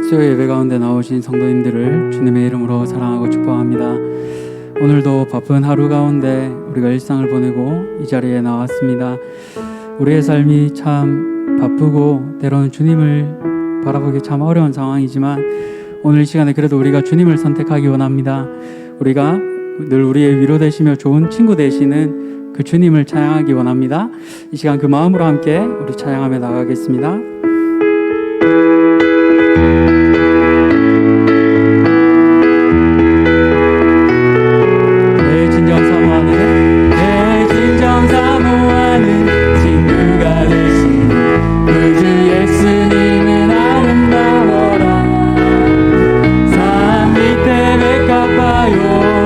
수요 예배 가운데 나오신 성도님들을 주님의 이름으로 사랑하고 축복합니다. 오늘도 바쁜 하루 가운데 우리가 일상을 보내고 이 자리에 나왔습니다. 우리의 삶이 참 바쁘고 때로는 주님을 바라보기 참 어려운 상황이지만 오늘 이 시간에 그래도 우리가 주님을 선택하기 원합니다. 우리가 늘 우리의 위로 되시며 좋은 친구 되시는 그 주님을 찬양하기 원합니다. 이 시간 그 마음으로 함께 우리 찬양하며 나가겠습니다. 내 진정 사모하는 친구가 되신 그 주 예수님은 아름다워라. 산 밑에 백합화요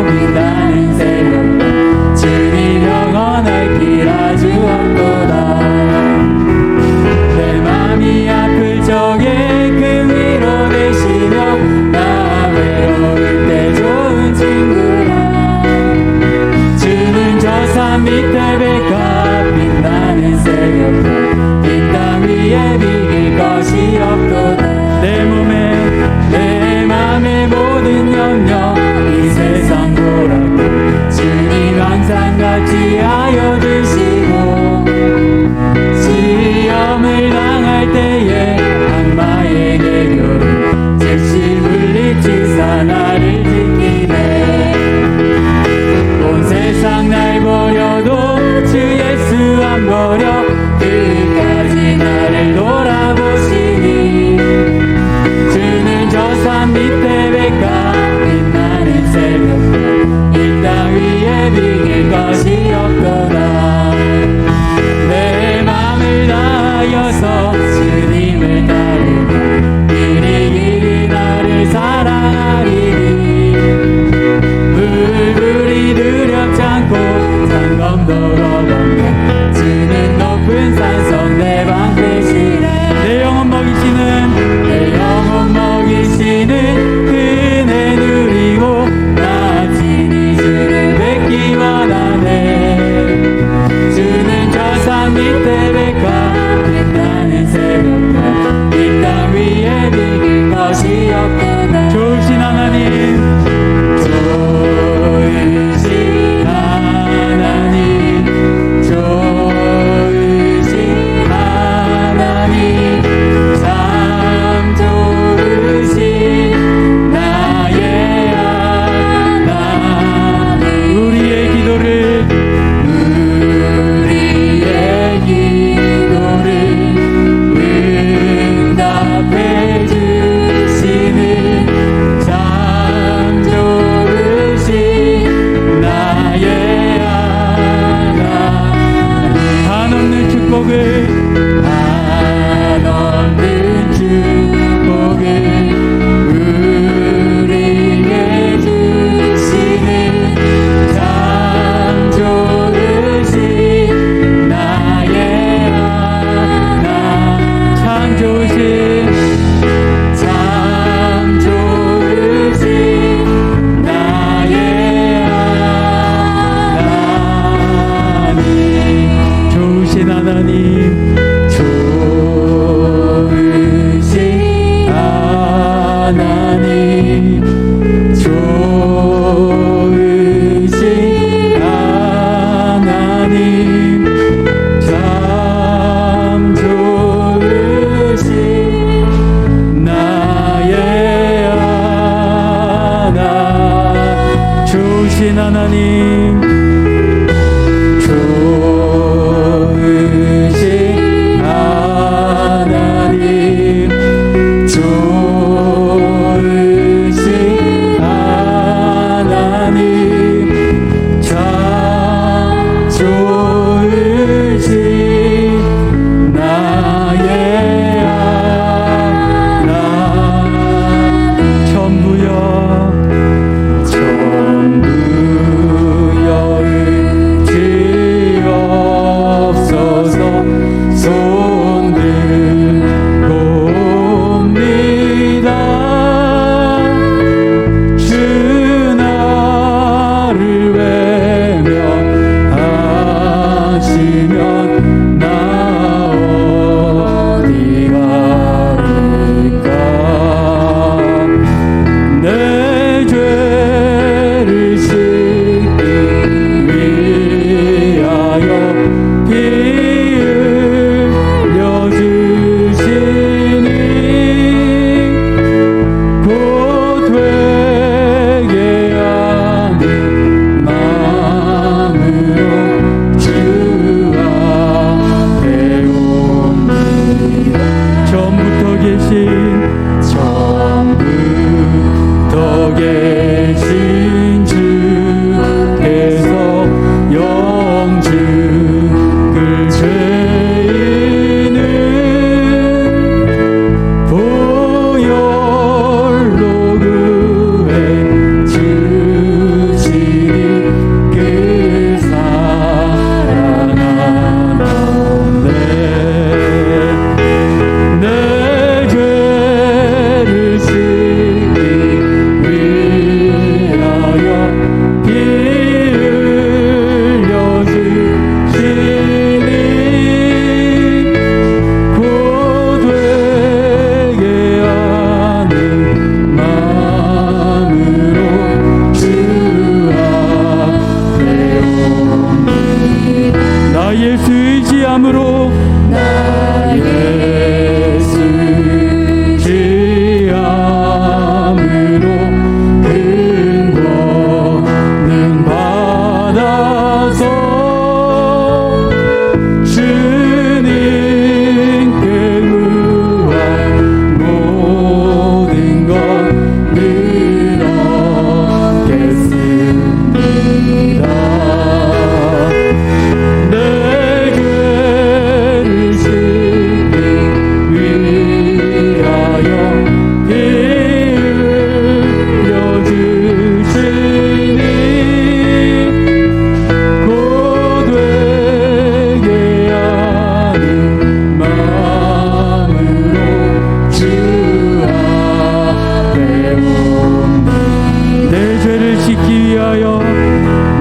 빛나는 새벽 주님 영원할 길 아주 없도다. 내 맘이 아플 적에 그 위로 되시며 나 외로울 때 좋은 친구라. 주는 저 산 밑에 백합 빛나는 새벽 이 땅 위에 비길 것이 없도다. 내 맘의 모든 염려 이 세상 보라고 주님 항상 같이 하여 주시고 시험을 당할 때에 악마의 계교를 즉시 물리치사 나를 지키네. 온 세상 날 버려도 주 예수 안 버려 끝까지 나를 돌아보시니. 주는 저 산 밑에 백합 빛나는 새벽 이 땅 위에 비길 것이 없도다. 내 맘을 다하여서 주님을 따르며 길이 나를 사랑하리니. 불불이 두렵지 않고 상검도 거범해 주는 높은 산성 내 방패시네. 내 영혼 먹이시는 그네 누리고 나 친히 주를 뵙기 원하네. 주는 저 산 밑에 백합 빛나는 새벽 이 땅 위에 비길 것이 없구나. 좋으신 하나님, 좋으신 하나님, 좋으신 하나님, 참 좋으신 나의 하나님. 우리의 기도를 응답해 주시는 참 좋으신 나의 하나님. 한없는 축복을 우리에게 주시는 참 좋으신 나의 하나님. 참 좋으신 나의 하나님. 좋으신 하나님, 좋으신 하나님, 좋으신 하나님, 참 좋으신 나의 하나님. 좋으신 하나님, 좋으신 하나님, 좋으신 하나님, 참 좋으신 나의 하나님. 전부여 주여 나 예수 의지함으로 나 예수 의지함으로 근거는 받아서 주님께 구한 모든 것 늘어겠습니다. 내 죄를 씻기 위하여 피 흘려주시니 고되게 하는 마음으로 주 앞에 옵니다. 내 죄를 씻기 위하여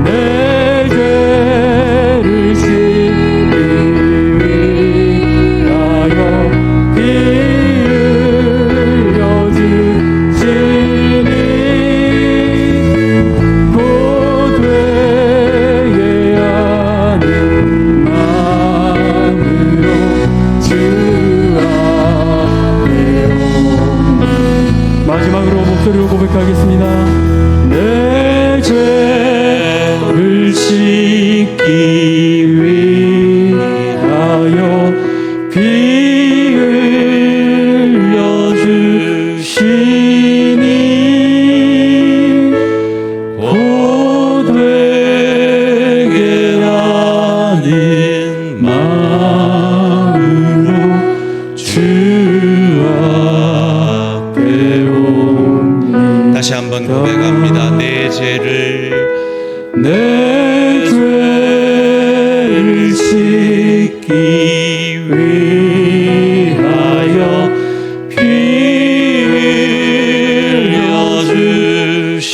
내 죄를 씻기 위하여 피 흘려주시니 고되게 하는 마음으로 주 앞에 옵니다. 마지막으로 목소리로 고백하겠습니다. 내 죄를 씻기 위하여 피 흘려주시니 고되게 하는 마음으로 주 앞에 옵니다. 다시 한번 고백합니다. 내 죄를 씻기 위하여 피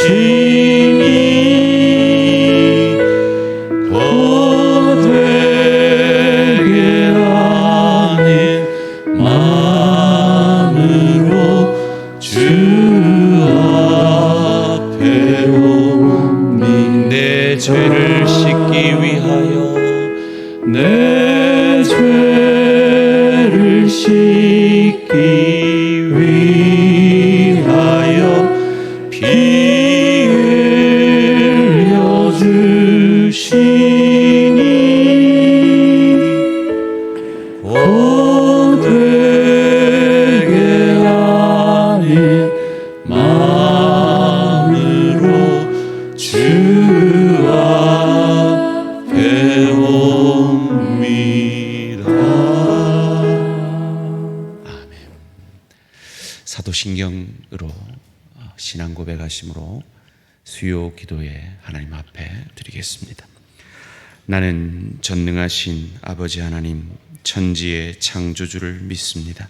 흘려주시니 고되게 하는 마음으로 주 앞에 옵니다. 내 죄를 씻기 위하여 내 죄를 씻기 위하여 피 흘려주시니 고되게 하는 마음으로 주 앞에 옵니다. 아멘. 사도신경으로 신앙 고백하심으로 수요 기도에 하나님 앞에 드리겠습니다. 나는 전능하신 아버지 하나님 천지의 창조주를 믿습니다.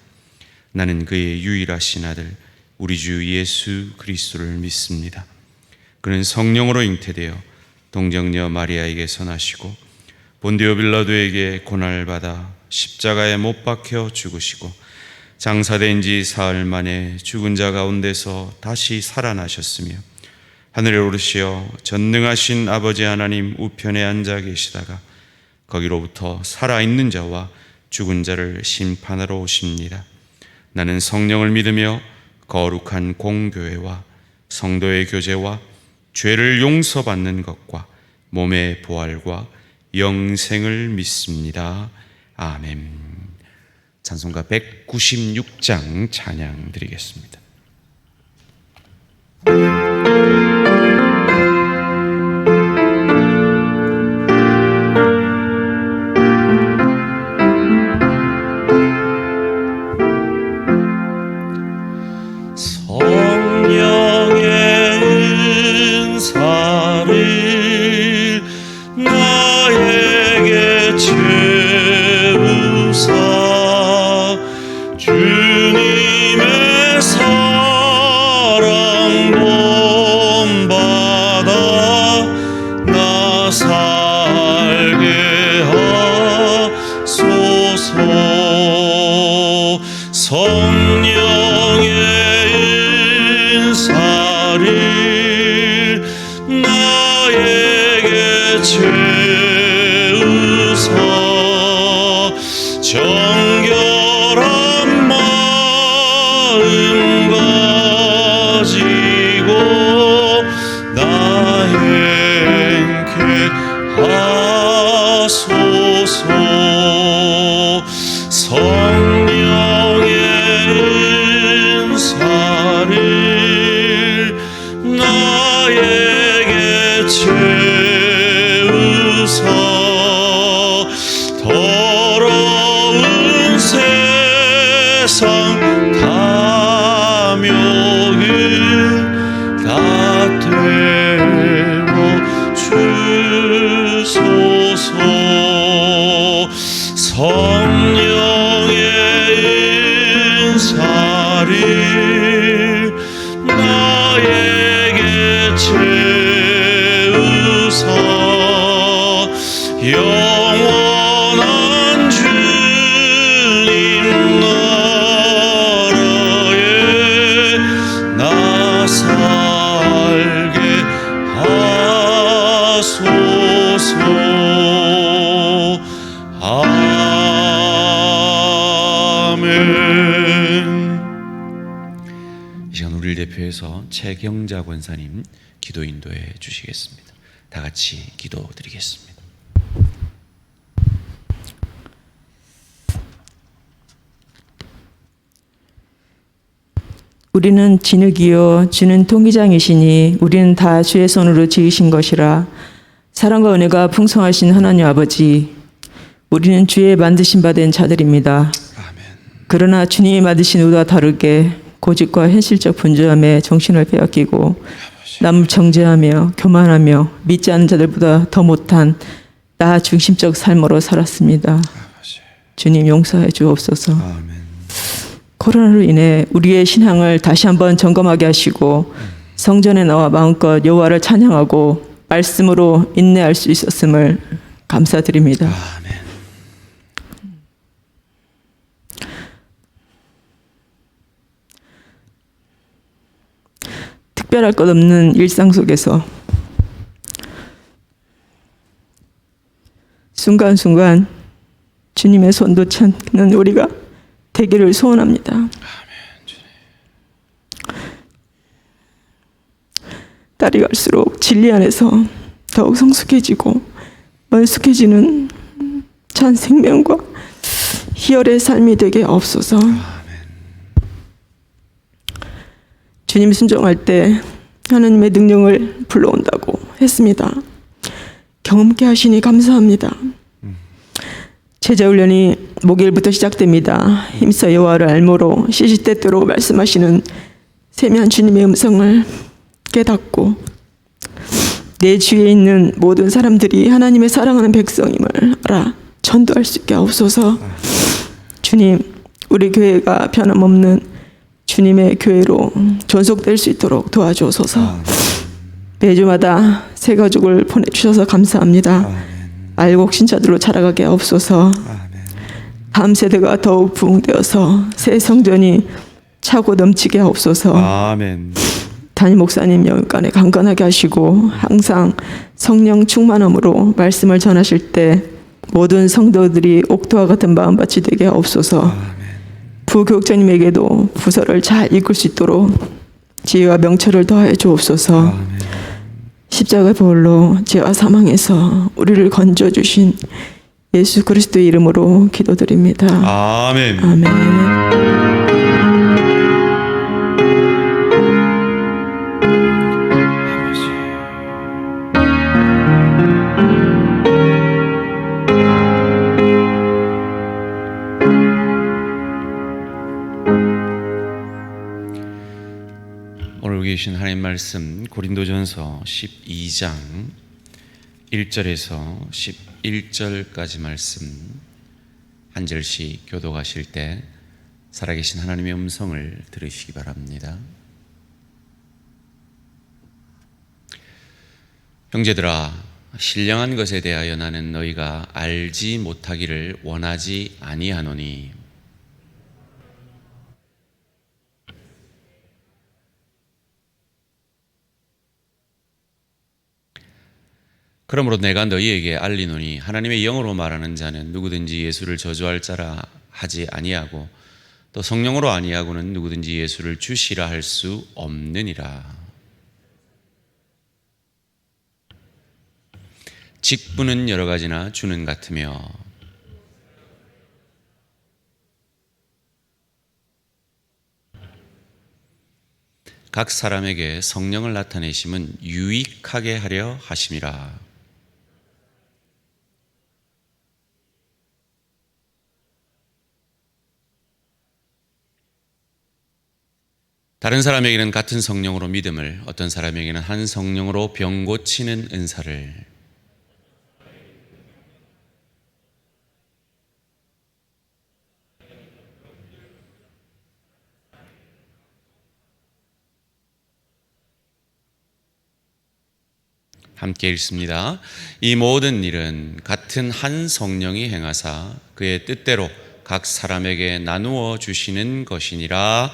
나는 그의 유일하신 아들 우리 주 예수 그리스도를 믿습니다. 그는 성령으로 잉태되어 동정녀 마리아에게서 나시고 본디오 빌라도에게 고난을 받아 십자가에 못 박혀 죽으시고 장사된 지 사흘 만에 죽은 자 가운데서 다시 살아나셨으며 하늘에 오르시어 전능하신 아버지 하나님 우편에 앉아 계시다가 거기로부터 살아있는 자와 죽은 자를 심판하러 오십니다. 나는 성령을 믿으며 거룩한 공교회와 성도의 교제와 죄를 용서받는 것과 몸의 부활과 영생을 믿습니다. 아멘. 찬송가 196장 찬양 드리겠습니다. 주님의 사랑 본받아 나 살게 하소서. 성령의 인사를 나에게 채우사 성령의 인사를 나에게 채우사 영원한 주님 나라에 나 살게 하소서. 아멘. 이 시간 우리를 대표해서 최경자 권사님 기도 인도해 주시겠습니다. 다 같이 기도드리겠습니다. 우리는 진흙이요 주는 통기장이시니 우리는 다 주의 손으로 지으신 것이라. 사랑과 은혜가 풍성하신 하나님 아버지, 우리는 주의 만드신 바 된 자들입니다. 아멘. 그러나 주님이 만드신 우리와 다르게 고집과 현실적 분주함에 정신을 빼앗기고 남을 정죄하며 교만하며 믿지 않는 자들보다 더 못한 나 중심적 삶으로 살았습니다. 아버지. 주님 용서해 주옵소서. 아멘. 코로나로 인해 우리의 신앙을 다시 한번 점검하게 하시고 성전에 나와 마음껏 여호와를 찬양하고 말씀으로 인내할 수 있었음을 감사드립니다. 아멘. 특별할 것 없는 일상 속에서 순간순간 주님의 손도 찾는 우리가 되기를 소원합니다. 날이 갈수록 진리 안에서 더욱 성숙해지고 원숙해지는 참 생명과 희열의 삶이 되게 없소서. 주님 순종할 때 하나님의 능력을 불러온다고 했습니다. 경험케 하시니 감사합니다. 제자훈련이 목요일부터 시작됩니다. 힘써 여호와를 알므로 시시때때로 말씀하시는 세미한 주님의 음성을 깨닫고 내 주위에 있는 모든 사람들이 하나님의 사랑하는 백성임을 알아 전도할 수 있게 하옵소서. 주님, 우리 교회가 변함없는 주님의 교회로 존속될 수 있도록 도와주소서. 매주마다 새 가족을 보내주셔서 감사합니다. 알곡 신자들로 자라가게 하옵소서. 다음 세대가 더욱 부흥되어서 새 성전이 차고 넘치게 하옵소서. 아멘. 담임 목사님 영육간에 강건하게 하시고 항상 성령 충만함으로 말씀을 전하실 때 모든 성도들이 옥토와 같은 마음밭이 되게 하옵소서. 부교육자님에게도 부서를 잘 이끌 수 있도록 지혜와 명철을 더하여 주옵소서. 십자가 보혈로 죄와 사망에서 우리를 건져주신 예수 그리스도의 이름으로 기도드립니다. 아멘. 아멘. 오늘 계신 하나님 말씀 고린도전서 12장 1절에서 11절까지 말씀 한 절씩 교독하실 때 살아계신 하나님의 음성을 들으시기 바랍니다. 형제들아, 신령한 것에 대하여 나는 너희가 알지 못하기를 원하지 아니하노니 그러므로 내가 너희에게 알리노니 하나님의 영으로 말하는 자는 누구든지 예수를 저주할 자라 하지 아니하고 또 성령으로 아니하고는 누구든지 예수를 주시라 할 수 없느니라. 직분은 여러 가지나 주는 같으며 각 사람에게 성령을 나타내심은 유익하게 하려 하심이라. 다른 사람에게는 같은 성령으로 믿음을, 어떤 사람에게는 한 성령으로 병 고치는 은사를, 함께 읽습니다. 이 모든 일은 같은 한 성령이 행하사 그의 뜻대로 각 사람에게 나누어 주시는 것이니라.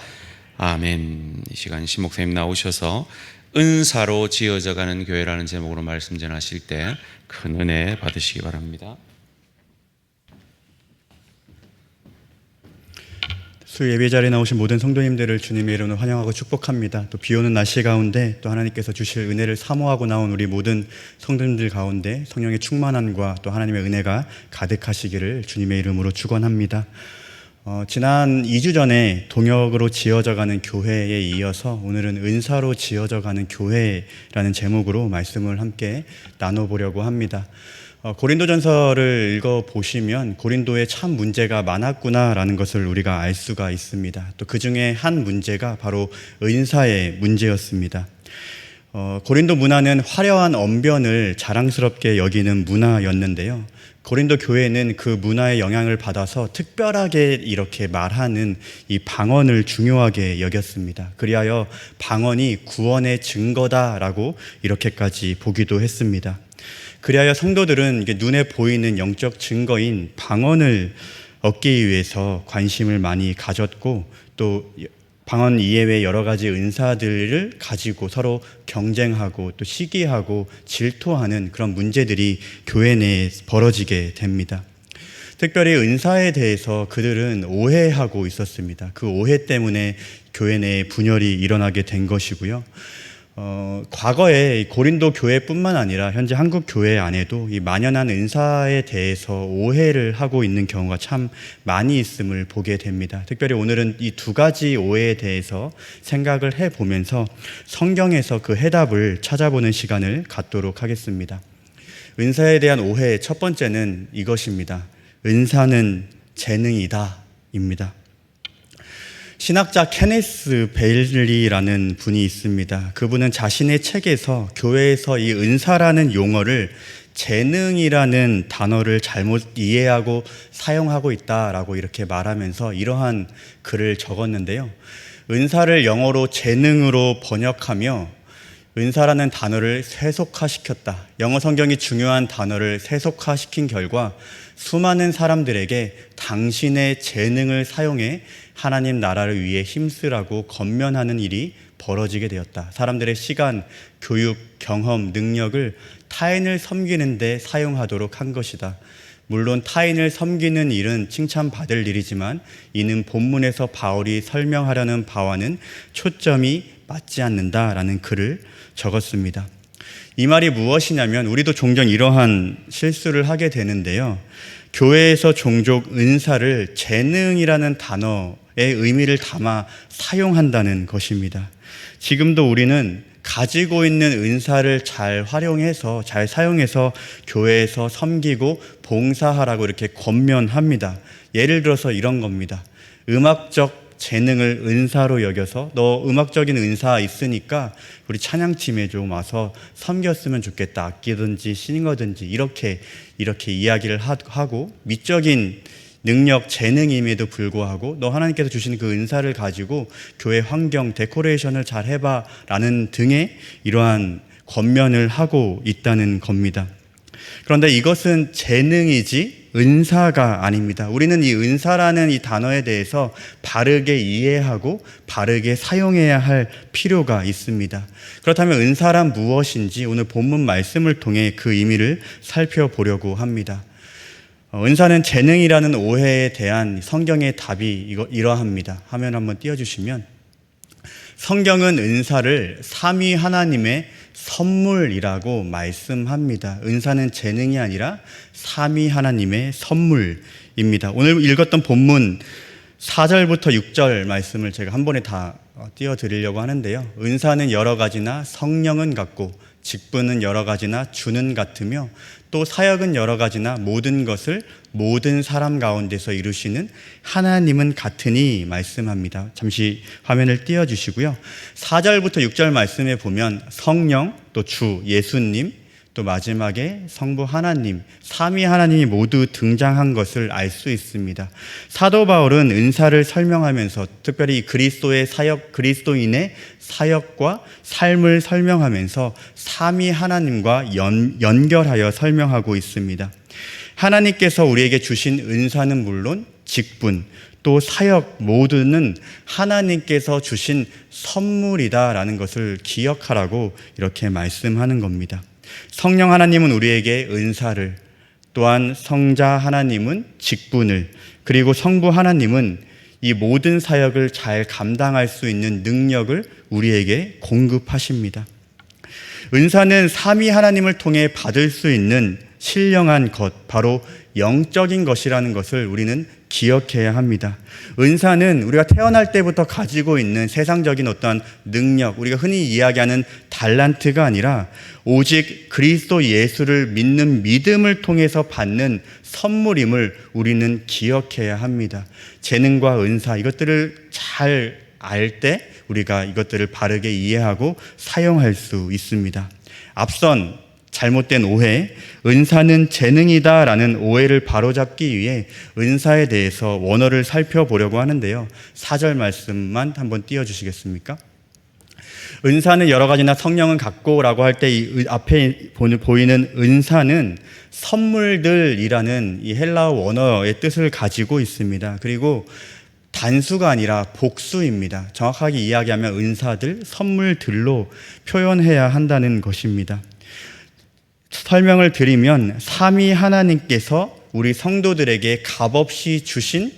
아멘. 이 시간 신목사님 나오셔서 은사로 지어져가는 교회라는 제목으로 말씀 전하실 때 큰 은혜 받으시기 바랍니다. 수 예배 자리에 나오신 모든 성도님들을 주님의 이름으로 환영하고 축복합니다. 또 비오는 날씨 가운데 또 하나님께서 주실 은혜를 사모하고 나온 우리 모든 성도님들 가운데 성령의 충만함과 또 하나님의 은혜가 가득하시기를 주님의 이름으로 축원합니다. 지난 2주 전에 동역으로 지어져가는 교회에 이어서 오늘은 은사로 지어져가는 교회라는 제목으로 말씀을 함께 나눠보려고 합니다. 고린도전서를 읽어보시면 고린도에 참 문제가 많았구나라는 것을 우리가 알 수가 있습니다. 또 그 중에 한 문제가 바로 은사의 문제였습니다. 고린도 문화는 화려한 언변을 자랑스럽게 여기는 문화였는데요. 고린도 교회는 그 문화의 영향을 받아서 특별하게 이렇게 말하는 이 방언을 중요하게 여겼습니다. 그리하여 방언이 구원의 증거다라고 이렇게까지 보기도 했습니다. 그리하여 성도들은 눈에 보이는 영적 증거인 방언을 얻기 위해서 관심을 많이 가졌고 또 방언 이외의 여러 가지 은사들을 가지고 서로 경쟁하고 또 시기하고 질투하는 그런 문제들이 교회 내에 벌어지게 됩니다. 특별히 은사에 대해서 그들은 오해하고 있었습니다. 그 오해 때문에 교회 내에 분열이 일어나게 된 것이고요. 과거에 고린도 교회뿐만 아니라 현재 한국 교회 안에도 이 만연한 은사에 대해서 오해를 하고 있는 경우가 참 많이 있음을 보게 됩니다. 특별히 오늘은 이 두 가지 오해에 대해서 생각을 해보면서 성경에서 그 해답을 찾아보는 시간을 갖도록 하겠습니다. 은사에 대한 오해 첫 번째는 이것입니다. 은사는 재능이다 입니다. 신학자 케네스 베일리라는 분이 있습니다. 그분은 자신의 책에서 교회에서 이 은사라는 용어를 재능이라는 단어를 잘못 이해하고 사용하고 있다라고 이렇게 말하면서 이러한 글을 적었는데요. 은사를 영어로 재능으로 번역하며 은사라는 단어를 세속화시켰다. 영어 성경이 중요한 단어를 세속화시킨 결과 수많은 사람들에게 당신의 재능을 사용해 하나님 나라를 위해 힘쓰라고 권면하는 일이 벌어지게 되었다. 사람들의 시간, 교육, 경험, 능력을 타인을 섬기는 데 사용하도록 한 것이다. 물론 타인을 섬기는 일은 칭찬받을 일이지만 이는 본문에서 바울이 설명하려는 바와는 초점이 맞지 않는다라는 글을 적었습니다. 이 말이 무엇이냐면 우리도 종종 이러한 실수를 하게 되는데요. 교회에서 종종 은사를 재능이라는 단어의 의미를 담아 사용한다는 것입니다. 지금도 우리는 가지고 있는 은사를 잘 활용해서 잘 사용해서 교회에서 섬기고 봉사하라고 이렇게 권면합니다. 예를 들어서 이런 겁니다. 음악적 재능을 은사로 여겨서 너 음악적인 은사 있으니까 우리 찬양팀에 좀 와서 섬겼으면 좋겠다. 악기든지 신거든지 이렇게 이야기를 하고 미적인 능력, 재능임에도 불구하고 너 하나님께서 주신 그 은사를 가지고 교회 환경, 데코레이션을 잘 해봐 라는 등의 이러한 권면을 하고 있다는 겁니다. 그런데 이것은 재능이지 은사가 아닙니다. 우리는 이 은사라는 이 단어에 대해서 바르게 이해하고 바르게 사용해야 할 필요가 있습니다. 그렇다면 은사란 무엇인지 오늘 본문 말씀을 통해 그 의미를 살펴보려고 합니다. 은사는 재능이라는 오해에 대한 성경의 답이 이러합니다. 화면 한번 띄워주시면 성경은 은사를 삼위 하나님의 선물이라고 말씀합니다. 은사는 재능이 아니라 삼위 하나님의 선물입니다. 오늘 읽었던 본문 4절부터 6절 말씀을 제가 한 번에 다 띄워드리려고 하는데요. 은사는 여러 가지나 성령은 같고 직분은 여러 가지나 주는 같으며 또 사역은 여러 가지나 모든 것을 모든 사람 가운데서 이루시는 하나님은 같으니 말씀합니다. 잠시 화면을 띄워주시고요. 4절부터 6절 말씀에 보면 성령, 또 주, 예수님, 또 마지막에 성부 하나님, 삼위 하나님이 모두 등장한 것을 알 수 있습니다. 사도 바울은 은사를 설명하면서 특별히 그리스도의 사역, 그리스도인의 사역과 삶을 설명하면서 삼위 하나님과 연결하여 설명하고 있습니다. 하나님께서 우리에게 주신 은사는 물론 직분, 또 사역 모두는 하나님께서 주신 선물이다라는 것을 기억하라고 이렇게 말씀하는 겁니다. 성령 하나님은 우리에게 은사를, 또한 성자 하나님은 직분을, 그리고 성부 하나님은 이 모든 사역을 잘 감당할 수 있는 능력을 우리에게 공급하십니다. 은사는 삼위 하나님을 통해 받을 수 있는 신령한 것, 바로 영적인 것이라는 것을 우리는 기억해야 합니다. 은사는 우리가 태어날 때부터 가지고 있는 세상적인 어떠한 능력, 우리가 흔히 이야기하는 달란트가 아니라 오직 그리스도 예수를 믿는 믿음을 통해서 받는 선물임을 우리는 기억해야 합니다. 재능과 은사, 이것들을 잘 알 때 우리가 이것들을 바르게 이해하고 사용할 수 있습니다. 앞선 잘못된 오해, 은사는 재능이다라는 오해를 바로잡기 위해 은사에 대해서 원어를 살펴보려고 하는데요. 4절 말씀만 한번 띄워주시겠습니까? 은사는 여러 가지나 성령은 같고라고 할 때 이 앞에 보이는 은사는 선물들이라는 이 헬라어 원어의 뜻을 가지고 있습니다. 그리고 단수가 아니라 복수입니다. 정확하게 이야기하면 은사들, 선물들로 표현해야 한다는 것입니다. 설명을 드리면 삼위 하나님께서 우리 성도들에게 값없이 주신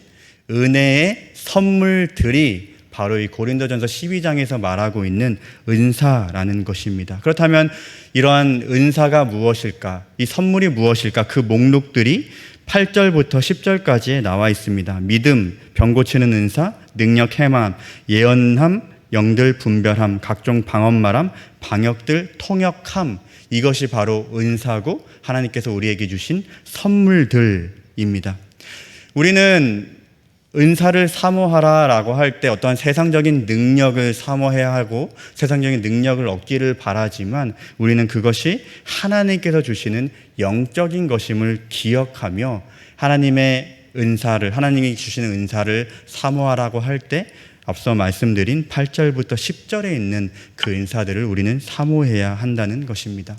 은혜의 선물들이 바로 이 고린도전서 12장에서 말하고 있는 은사라는 것입니다. 그렇다면 이러한 은사가 무엇일까? 이 선물이 무엇일까? 그 목록들이 8절부터 10절까지에 나와 있습니다. 믿음, 병 고치는 은사, 능력 행함, 예언함, 영들 분별함, 각종 방언말함, 방역들 통역함, 이것이 바로 은사고 하나님께서 우리에게 주신 선물들입니다. 우리는 은사를 사모하라라고 할 때 어떠한 세상적인 능력을 사모해야 하고 세상적인 능력을 얻기를 바라지만 우리는 그것이 하나님께서 주시는 영적인 것임을 기억하며 하나님의 은사를, 하나님이 주시는 은사를 사모하라고 할 때 앞서 말씀드린 8절부터 10절에 있는 그 은사들을 우리는 사모해야 한다는 것입니다.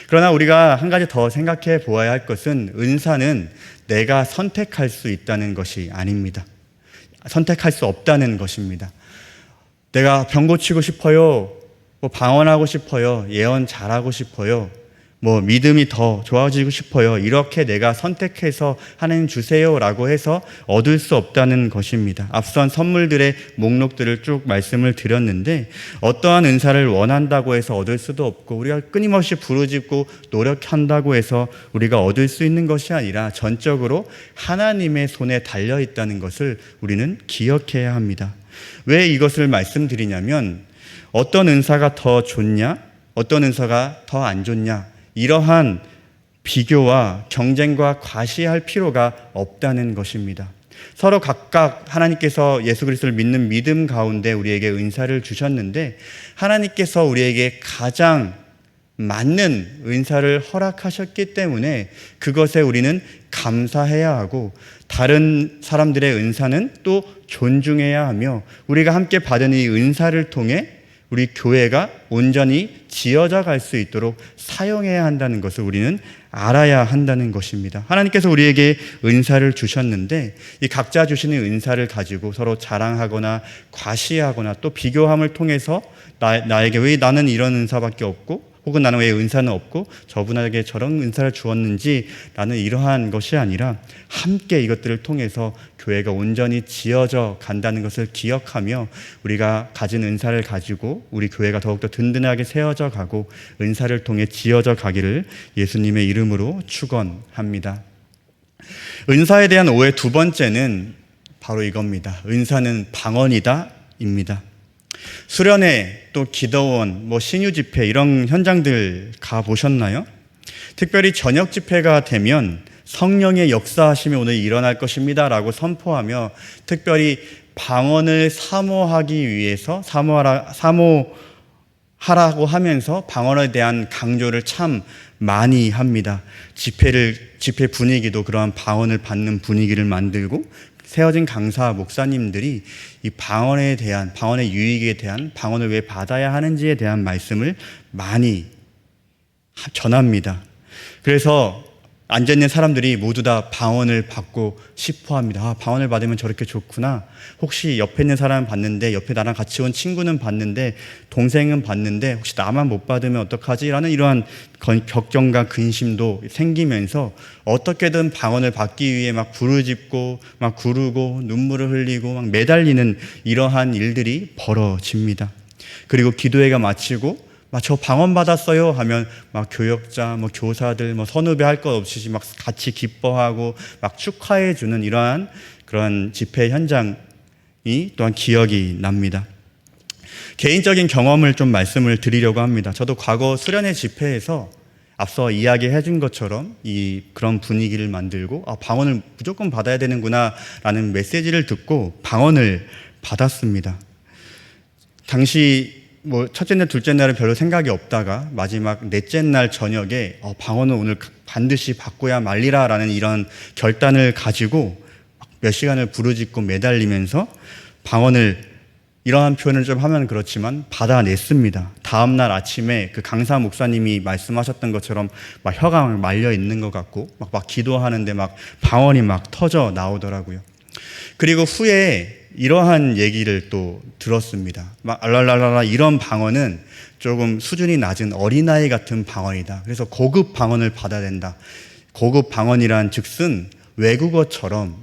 그러나 우리가 한 가지 더 생각해 보아야 할 것은 은사는 내가 선택할 수 있다는 것이 아닙니다. 선택할 수 없다는 것입니다. 내가 병 고치고 싶어요. 방언하고 싶어요. 예언 잘하고 싶어요. 믿음이 더 좋아지고 싶어요. 이렇게 내가 선택해서 하나님 주세요라고 해서 얻을 수 없다는 것입니다. 앞선 선물들의 목록들을 쭉 말씀을 드렸는데 어떠한 은사를 원한다고 해서 얻을 수도 없고 우리가 끊임없이 부르짖고 노력한다고 해서 우리가 얻을 수 있는 것이 아니라 전적으로 하나님의 손에 달려 있다는 것을 우리는 기억해야 합니다. 왜 이것을 말씀드리냐면 어떤 은사가 더 좋냐? 어떤 은사가 더 안 좋냐? 이러한 비교와 경쟁과 과시할 필요가 없다는 것입니다. 서로 각각 하나님께서 예수 그리스도를 믿는 믿음 가운데 우리에게 은사를 주셨는데 하나님께서 우리에게 가장 맞는 은사를 허락하셨기 때문에 그것에 우리는 감사해야 하고 다른 사람들의 은사는 또 존중해야 하며 우리가 함께 받은 이 은사를 통해 우리 교회가 온전히 지어져 갈 수 있도록 사용해야 한다는 것을 우리는 알아야 한다는 것입니다. 하나님께서 우리에게 은사를 주셨는데 이 각자 주시는 은사를 가지고 서로 자랑하거나 과시하거나 또 비교함을 통해서 나에게 왜 나는 이런 은사밖에 없고 혹은 나는 왜 은사는 없고 저분에게 저런 은사를 주었는지 라는 이러한 것이 아니라 함께 이것들을 통해서 교회가 온전히 지어져 간다는 것을 기억하며 우리가 가진 은사를 가지고 우리 교회가 더욱더 든든하게 세워져 가고 은사를 통해 지어져 가기를 예수님의 이름으로 축원합니다. 은사에 대한 오해 두 번째는 바로 이겁니다. 은사는 방언이다 입니다. 수련회 또 기도원 신유 집회 이런 현장들 가보셨나요? 특별히 저녁 집회가 되면 성령의 역사하심이 오늘 일어날 것입니다 라고 선포하며 특별히 방언을 사모하기 위해서 사모하라고 하면서 방언에 대한 강조를 참 많이 합니다. 집회 분위기도 그러한 방언을 받는 분위기를 만들고 세워진 강사 목사님들이 이 방언의 유익에 대한, 방언을 왜 받아야 하는지에 대한 말씀을 많이 전합니다. 그래서 앉아있는 사람들이 모두 다 방언을 받고 싶어 합니다. 아, 방언을 받으면 저렇게 좋구나. 혹시 옆에 있는 사람은 받는데, 옆에 나랑 같이 온 친구는 받는데, 동생은 받는데, 혹시 나만 못 받으면 어떡하지? 라는 이러한 걱정과 근심도 생기면서 어떻게든 방언을 받기 위해 막 부르짖고, 막 구르고, 눈물을 흘리고, 막 매달리는 이러한 일들이 벌어집니다. 그리고 기도회가 마치고 저 방언 받았어요 하면 막 교역자, 교사들, 선후배 할 것 없이 막 같이 기뻐하고 막 축하해 주는 이러한 그런 집회 현장이 또한 기억이 납니다. 개인적인 경험을 좀 말씀을 드리려고 합니다. 저도 과거 수련회 집회에서 앞서 이야기해 준 것처럼 그런 분위기를 만들고 방언을 무조건 받아야 되는구나 라는 메시지를 듣고 방언을 받았습니다. 당시 첫째 날, 둘째 날은 별로 생각이 없다가 마지막 넷째 날 저녁에 방언은 오늘 반드시 받고야 말리라 라는 이런 결단을 가지고 몇 시간을 부르짖고 매달리면서 방언을, 이러한 표현을 좀 하면 그렇지만 받아냈습니다. 다음날 아침에 그 강사 목사님이 말씀하셨던 것처럼 막 혀가 막 말려 있는 것 같고 막 기도하는데 막 방언이 막 터져 나오더라고요. 그리고 후에 이러한 얘기를 또 들었습니다. 막 알랄랄라 이런 방언은 조금 수준이 낮은 어린아이 같은 방언이다. 그래서 고급 방언을 받아야 된다. 고급 방언이란 즉슨 외국어처럼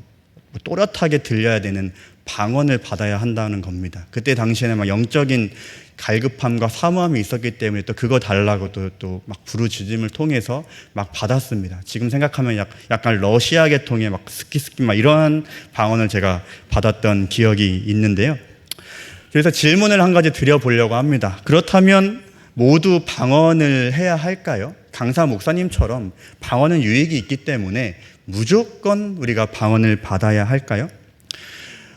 또렷하게 들려야 되는 방언을 받아야 한다는 겁니다. 그때 당시에는 막 영적인 갈급함과 사모함이 있었기 때문에 또 그거 달라고 또 막 부르짖음을 통해서 막 받았습니다. 지금 생각하면 약간 러시아 계통의 막 스키스키 막 이러한 방언을 제가 받았던 기억이 있는데요. 그래서 질문을 한 가지 드려보려고 합니다. 그렇다면 모두 방언을 해야 할까요? 강사 목사님처럼 방언은 유익이 있기 때문에 무조건 우리가 방언을 받아야 할까요?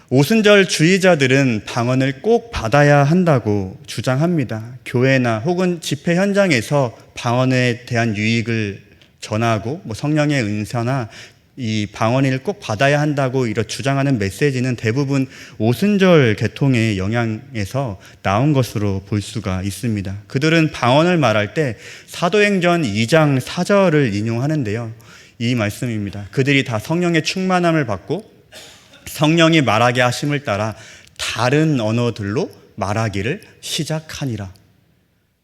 오순절 주의자들은 방언을 꼭 받아야 한다고 주장합니다. 교회나 혹은 집회 현장에서 방언에 대한 유익을 전하고 성령의 은사나 이 방언을 꼭 받아야 한다고 이렇게 주장하는 메시지는 대부분 오순절 계통의 영향에서 나온 것으로 볼 수가 있습니다. 그들은 방언을 말할 때 사도행전 2장 4절을 인용하는데요. 이 말씀입니다. 그들이 다 성령의 충만함을 받고 성령이 말하게 하심을 따라 다른 언어들로 말하기를 시작하니라.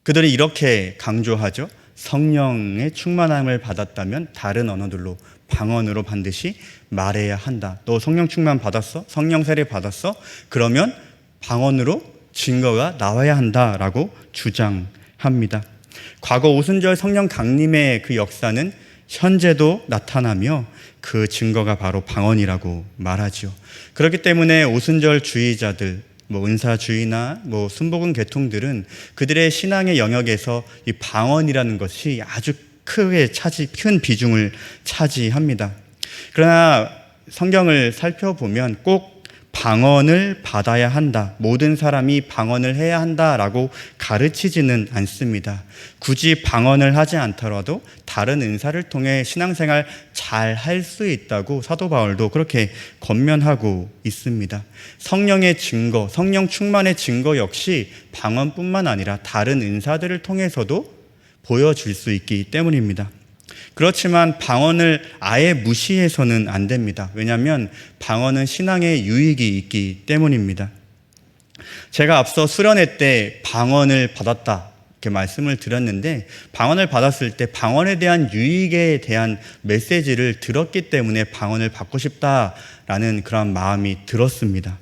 그들이 이렇게 강조하죠. 성령의 충만함을 받았다면 다른 언어들로, 방언으로 반드시 말해야 한다. 너 성령 충만 받았어? 성령 세례 받았어? 그러면 방언으로 증거가 나와야 한다라고 주장합니다. 과거 오순절 성령 강림의 그 역사는 현재도 나타나며 그 증거가 바로 방언이라고 말하죠. 그렇기 때문에 오순절 주의자들, 은사주의나 순복음 계통들은 그들의 신앙의 영역에서 이 방언이라는 것이 아주 큰 비중을 차지합니다. 그러나 성경을 살펴보면 꼭 방언을 받아야 한다, 모든 사람이 방언을 해야 한다라고 가르치지는 않습니다. 굳이 방언을 하지 않더라도 다른 은사를 통해 신앙생활 잘 할 수 있다고 사도 바울도 그렇게 권면하고 있습니다. 성령의 증거, 성령 충만의 증거 역시 방언뿐만 아니라 다른 은사들을 통해서도 보여줄 수 있기 때문입니다. 그렇지만 방언을 아예 무시해서는 안 됩니다. 왜냐하면 방언은 신앙의 유익이 있기 때문입니다. 제가 앞서 수련회 때 방언을 받았다 이렇게 말씀을 드렸는데, 방언을 받았을 때 방언에 대한 유익에 대한 메시지를 들었기 때문에 방언을 받고 싶다라는 그런 마음이 들었습니다.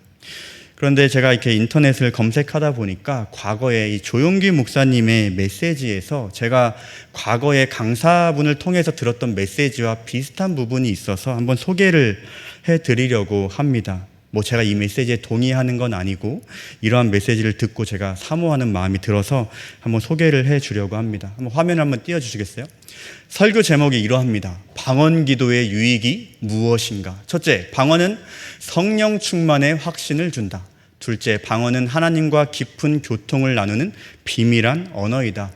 그런데 제가 이렇게 인터넷을 검색하다 보니까 과거에 이 조용기 목사님의 메시지에서 제가 과거에 강사분을 통해서 들었던 메시지와 비슷한 부분이 있어서 한번 소개를 해드리려고 합니다. 제가 이 메시지에 동의하는 건 아니고 이러한 메시지를 듣고 제가 사모하는 마음이 들어서 한번 소개를 해주려고 합니다. 한번 화면을 한번 띄워주시겠어요? 설교 제목이 이러합니다. 방언 기도의 유익이 무엇인가? 첫째, 방언은 성령 충만의 확신을 준다. 둘째, 방언은 하나님과 깊은 교통을 나누는 비밀한 언어이다.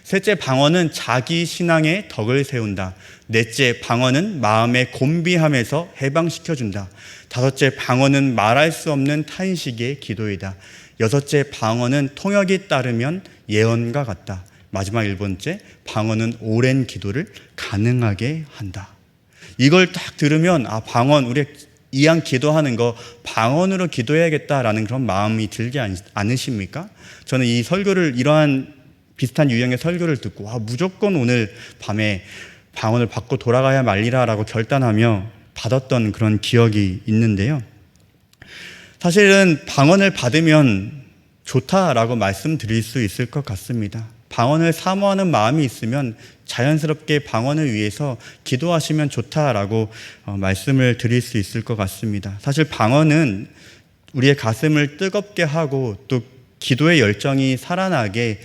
셋째, 방언은 자기 신앙의 덕을 세운다. 넷째, 방언은 마음의 곤비함에서 해방시켜준다. 다섯째, 방언은 말할 수 없는 탄식의 기도이다. 여섯째, 방언은 통역이 따르면 예언과 같다. 마지막 일번째, 방언은 오랜 기도를 가능하게 한다. 이걸 딱 들으면 방언, 우리 이왕 기도하는 거 방언으로 기도해야겠다라는 그런 마음이 들지 않으십니까? 저는 이 설교를, 이러한 비슷한 유형의 설교를 듣고 무조건 오늘 밤에 방언을 받고 돌아가야 말리라라고 결단하며 받았던 그런 기억이 있는데요. 사실은 방언을 받으면 좋다라고 말씀드릴 수 있을 것 같습니다. 방언을 사모하는 마음이 있으면 자연스럽게 방언을 위해서 기도하시면 좋다라고 말씀을 드릴 수 있을 것 같습니다. 사실 방언은 우리의 가슴을 뜨겁게 하고 또 기도의 열정이 살아나게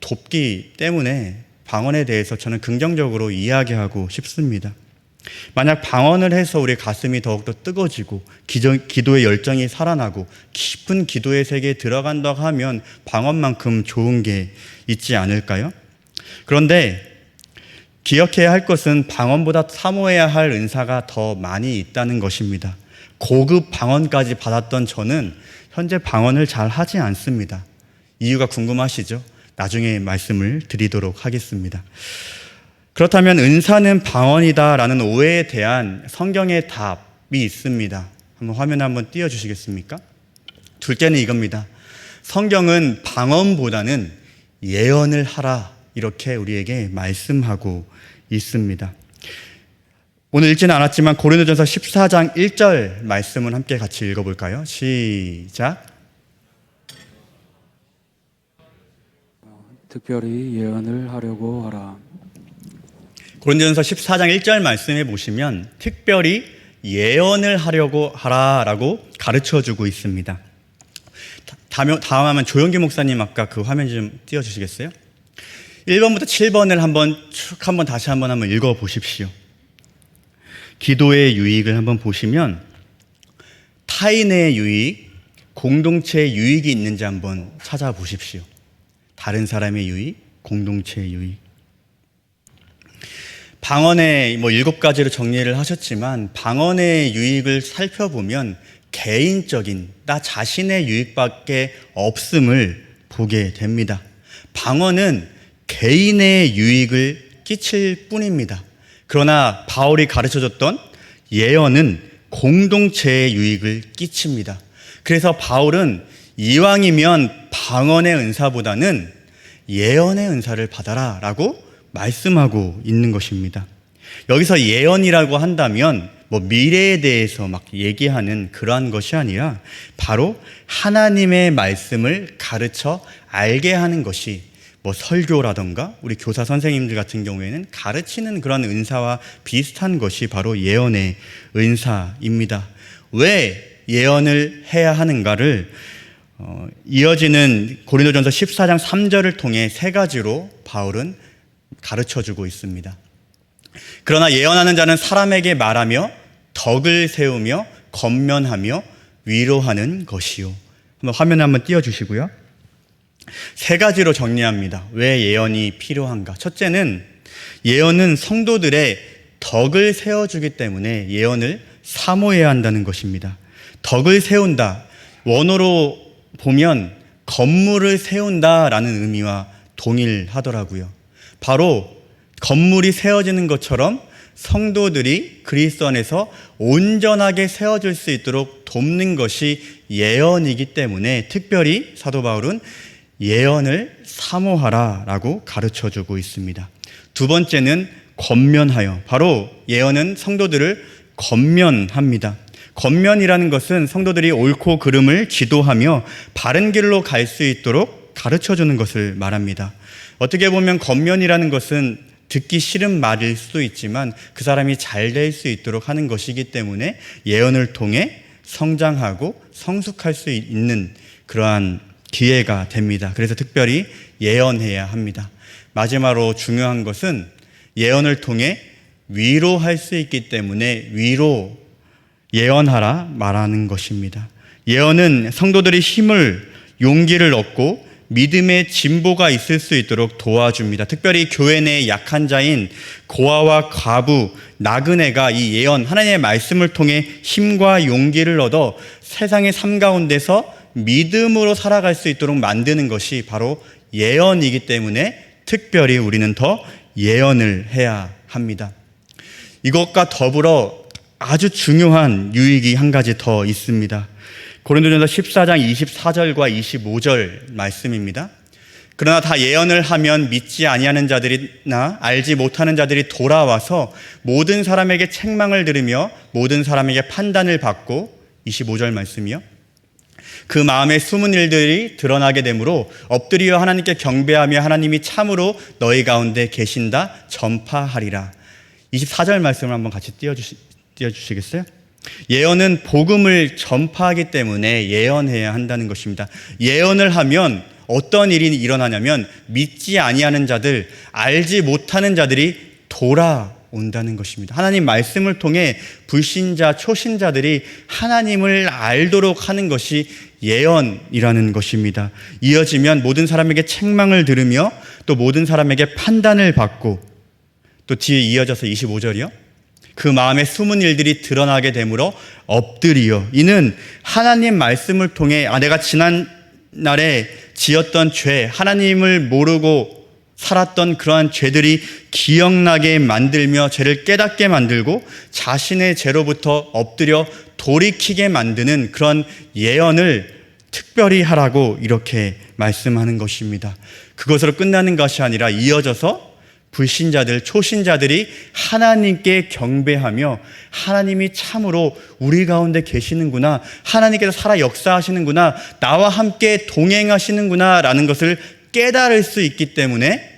돕기 때문에 방언에 대해서 저는 긍정적으로 이야기하고 싶습니다. 만약 방언을 해서 우리의 가슴이 더욱더 뜨거워지고 기도의 열정이 살아나고 깊은 기도의 세계에 들어간다고 하면 방언만큼 좋은 게 있지 않을까요? 그런데 기억해야 할 것은 방언보다 사모해야 할 은사가 더 많이 있다는 것입니다. 고급 방언까지 받았던 저는 현재 방언을 잘 하지 않습니다. 이유가 궁금하시죠? 나중에 말씀을 드리도록 하겠습니다. 그렇다면 은사는 방언이다라는 오해에 대한 성경의 답이 있습니다. 한번 화면에 한번 띄워주시겠습니까? 둘째는 이겁니다. 성경은 방언보다는 예언을 하라, 이렇게 우리에게 말씀하고 있습니다. 오늘 읽지는 않았지만 고린도전서 14장 1절 말씀을 함께 같이 읽어볼까요? 시작. 특별히 예언을 하려고 하라. 고린도전서 14장 1절 말씀에 보시면 특별히 예언을 하려고 하라라고 가르쳐주고 있습니다. 다음 하면 조영기 목사님 아까 그 화면 좀 띄워주시겠어요? 1번부터 7번을 한번 다시 한번 읽어보십시오. 기도의 유익을 한번 보시면 타인의 유익, 공동체의 유익이 있는지 한번 찾아보십시오. 다른 사람의 유익, 공동체의 유익. 방언의 7가지로 정리를 하셨지만 방언의 유익을 살펴보면 개인적인 나 자신의 유익밖에 없음을 보게 됩니다. 방언은 개인의 유익을 끼칠 뿐입니다. 그러나 바울이 가르쳐줬던 예언은 공동체의 유익을 끼칩니다. 그래서 바울은 이왕이면 방언의 은사보다는 예언의 은사를 받아라 라고 말씀하고 있는 것입니다. 여기서 예언이라고 한다면 미래에 대해서 막 얘기하는 그러한 것이 아니라 바로 하나님의 말씀을 가르쳐 알게 하는 것이 설교라던가 우리 교사 선생님들 같은 경우에는 가르치는 그런 은사와 비슷한 것이 바로 예언의 은사입니다. 왜 예언을 해야 하는가를 이어지는 고린도전서 14장 3절을 통해 3가지로 바울은 가르쳐주고 있습니다. 그러나 예언하는 자는 사람에게 말하며 덕을 세우며 권면하며 위로하는 것이요. 화면에 한번 띄워주시고요. 3가지로 정리합니다. 왜 예언이 필요한가? 첫째는 예언은 성도들의 덕을 세워주기 때문에 예언을 사모해야 한다는 것입니다. 덕을 세운다. 원어로 보면 건물을 세운다라는 의미와 동일하더라고요. 바로 건물이 세워지는 것처럼 성도들이 그리스도 안에서 온전하게 세워질 수 있도록 돕는 것이 예언이기 때문에 특별히 사도 바울은 예언을 사모하라라고 가르쳐주고 있습니다. 두 번째는 권면하여. 바로 예언은 성도들을 권면합니다. 권면이라는 것은 성도들이 옳고 그름을 기도하며 바른 길로 갈 수 있도록 가르쳐주는 것을 말합니다. 어떻게 보면 권면이라는 것은 듣기 싫은 말일 수도 있지만 그 사람이 잘 될 수 있도록 하는 것이기 때문에 예언을 통해 성장하고 성숙할 수 있는 그러한 기회가 됩니다. 그래서 특별히 예언해야 합니다. 마지막으로 중요한 것은 예언을 통해 위로할 수 있기 때문에 예언하라 말하는 것입니다. 예언은 성도들이 힘을, 용기를 얻고 믿음의 진보가 있을 수 있도록 도와줍니다. 특별히 교회 내 약한 자인 고아와 과부, 나그네가 이 예언, 하나님의 말씀을 통해 힘과 용기를 얻어 세상의 삶 가운데서 믿음으로 살아갈 수 있도록 만드는 것이 바로 예언이기 때문에 특별히 우리는 더 예언을 해야 합니다. 이것과 더불어 아주 중요한 유익이 한 가지 더 있습니다. 고린도전서 14장 24절과 25절 말씀입니다. 그러나 다 예언을 하면 믿지 아니하는 자들이나 알지 못하는 자들이 돌아와서 모든 사람에게 책망을 들으며 모든 사람에게 판단을 받고 25절 말씀이요. 그 마음에 숨은 일들이 드러나게 되므로 엎드려 하나님께 경배하며 하나님이 참으로 너희 가운데 계신다 전파하리라. 24절 말씀을 한번 같이 띄워주시겠어요? 예언은 복음을 전파하기 때문에 예언해야 한다는 것입니다. 예언을 하면 어떤 일이 일어나냐면 믿지 아니하는 자들, 알지 못하는 자들이 돌아온다는 것입니다. 하나님 말씀을 통해 불신자, 초신자들이 하나님을 알도록 하는 것이 예언이라는 것입니다. 이어지면 모든 사람에게 책망을 들으며 또 모든 사람에게 판단을 받고 또 뒤에 이어져서 25절이요. 그 마음에 숨은 일들이 드러나게 되므로 엎드리어. 이는 하나님 말씀을 통해 내가 지난날에 지었던 죄, 하나님을 모르고 살았던 그러한 죄들이 기억나게 만들며 죄를 깨닫게 만들고 자신의 죄로부터 엎드려 돌이키게 만드는 그런 예언을 특별히 하라고 이렇게 말씀하는 것입니다. 그것으로 끝나는 것이 아니라 이어져서 불신자들, 초신자들이 하나님께 경배하며 하나님이 참으로 우리 가운데 계시는구나, 하나님께서 살아 역사하시는구나, 나와 함께 동행하시는구나 라는 것을 깨달을 수 있기 때문에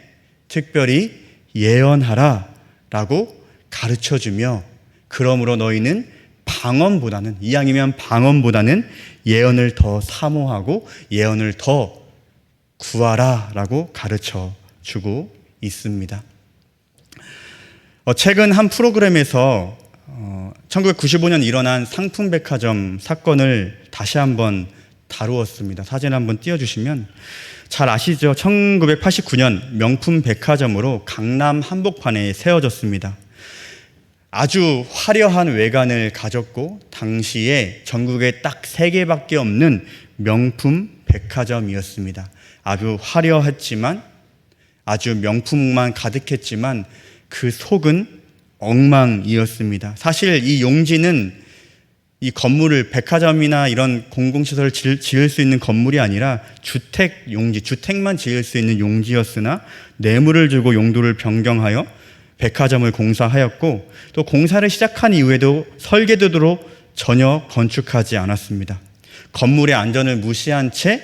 특별히 예언하라 라고 가르쳐주며, 그러므로 너희는 방언보다는, 이왕이면 방언보다는 예언을 더 사모하고 예언을 더 구하라 라고 가르쳐주고 있습니다. 최근 한 프로그램에서 1995년 일어난 상품백화점 사건을 다시 한번 다루었습니다. 사진 한번 띄워주시면 잘 아시죠? 1989년 명품 백화점으로 강남 한복판에 세워졌습니다. 아주 화려한 외관을 가졌고 당시에 전국에 딱 3개밖에 없는 명품 백화점이었습니다. 아주 화려했지만, 아주 명품만 가득했지만 그 속은 엉망이었습니다. 사실 이 용지는 이 건물을, 백화점이나 이런 공공시설을 지을 수 있는 건물이 아니라 주택 용지, 주택만 지을 수 있는 용지였으나 뇌물을 주고 용도를 변경하여 백화점을 공사하였고, 또 공사를 시작한 이후에도 설계도로 전혀 건축하지 않았습니다. 건물의 안전을 무시한 채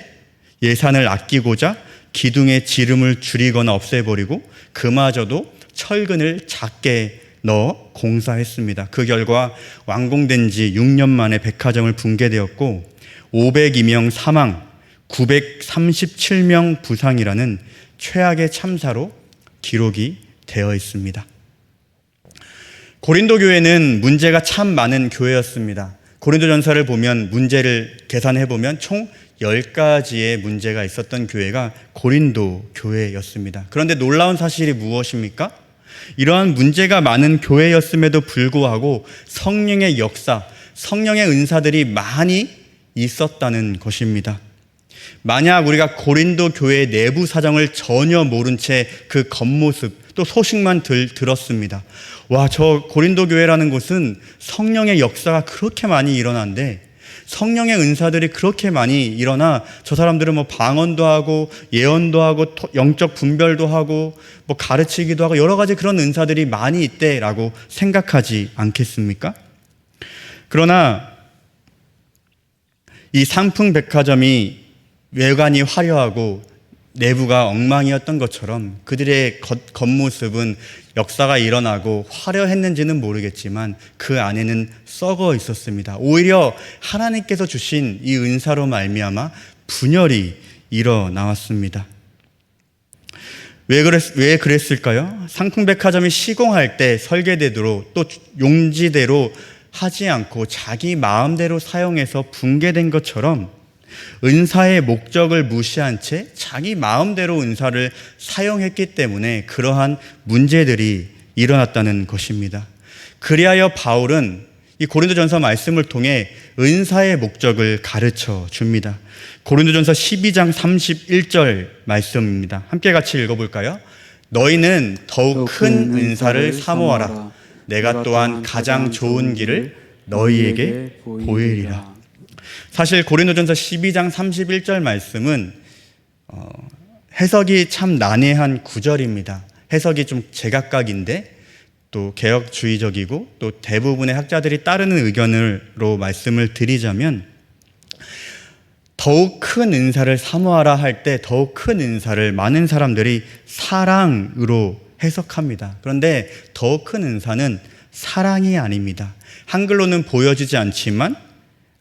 예산을 아끼고자 기둥의 지름을 줄이거나 없애버리고 그마저도 철근을 작게 넣어 공사했습니다. 그 결과 완공된 지 6년 만에 백화점을 붕괴되었고 502명 사망, 937명 부상이라는 최악의 참사로 기록이 되어 있습니다. 고린도 교회는 문제가 참 많은 교회였습니다. 고린도전서를 보면 문제를 계산해 보면 총 10가지의 문제가 있었던 교회가 고린도 교회였습니다. 그런데 놀라운 사실이 무엇입니까? 이러한 문제가 많은 교회였음에도 불구하고 성령의 역사, 성령의 은사들이 많이 있었다는 것입니다. 만약 우리가 고린도 교회의 내부 사정을 전혀 모른 채 그 겉모습 또 소식만 들었습니다. 와, 저 고린도 교회라는 곳은 성령의 역사가 그렇게 많이 일어난데, 성령의 은사들이 그렇게 많이 일어나 저 사람들은 뭐 방언도 하고 예언도 하고 영적 분별도 하고 뭐 가르치기도 하고 여러 가지 그런 은사들이 많이 있대라고 생각하지 않겠습니까? 그러나 이 상품백화점이 외관이 화려하고 내부가 엉망이었던 것처럼 그들의 겉모습은 역사가 일어나고 화려했는지는 모르겠지만 그 안에는 썩어 있었습니다. 오히려 하나님께서 주신 이 은사로 말미암아 분열이 일어나왔습니다. 왜 그랬을까요? 상품백화점이 시공할 때 설계대로 또 용지대로 하지 않고 자기 마음대로 사용해서 붕괴된 것처럼 은사의 목적을 무시한 채 자기 마음대로 은사를 사용했기 때문에 그러한 문제들이 일어났다는 것입니다. 그리하여 바울은 이 고린도전서 말씀을 통해 은사의 목적을 가르쳐 줍니다. 고린도전서 12장 31절 말씀입니다. 함께 같이 읽어볼까요? 너희는 더욱 큰 은사를 사모하라. 내가 또한 가장 좋은 길을 너희에게 보이리라. 사실 고린도전서 12장 31절 말씀은 해석이 참 난해한 구절입니다. 해석이 좀 제각각인데 또 개혁주의적이고 또 대부분의 학자들이 따르는 의견으로 말씀을 드리자면, 더욱 큰 은사를 사모하라 할 때 더욱 큰 은사를 많은 사람들이 사랑으로 해석합니다. 그런데 더욱 큰 은사는 사랑이 아닙니다. 한글로는 보여지지 않지만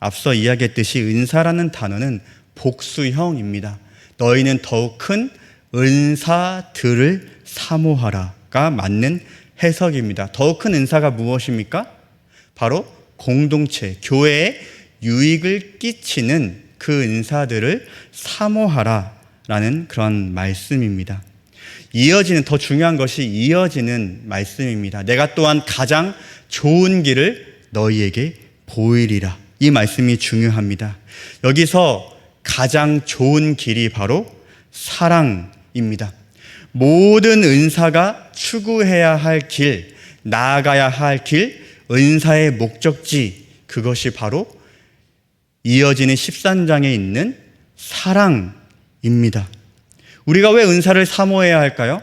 앞서 이야기했듯이 은사라는 단어는 복수형입니다. 너희는 더욱 큰 은사들을 사모하라가 맞는 해석입니다. 더욱 큰 은사가 무엇입니까? 바로 공동체, 교회에 유익을 끼치는 그 은사들을 사모하라라는 그런 말씀입니다. 이어지는, 더 중요한 것이 이어지는 말씀입니다. 내가 또한 가장 좋은 길을 너희에게 보이리라. 이 말씀이 중요합니다. 여기서 가장 좋은 길이 바로 사랑입니다. 모든 은사가 추구해야 할 길, 나아가야 할 길, 은사의 목적지, 그것이 바로 이어지는 13장에 있는 사랑입니다. 우리가 왜 은사를 사모해야 할까요?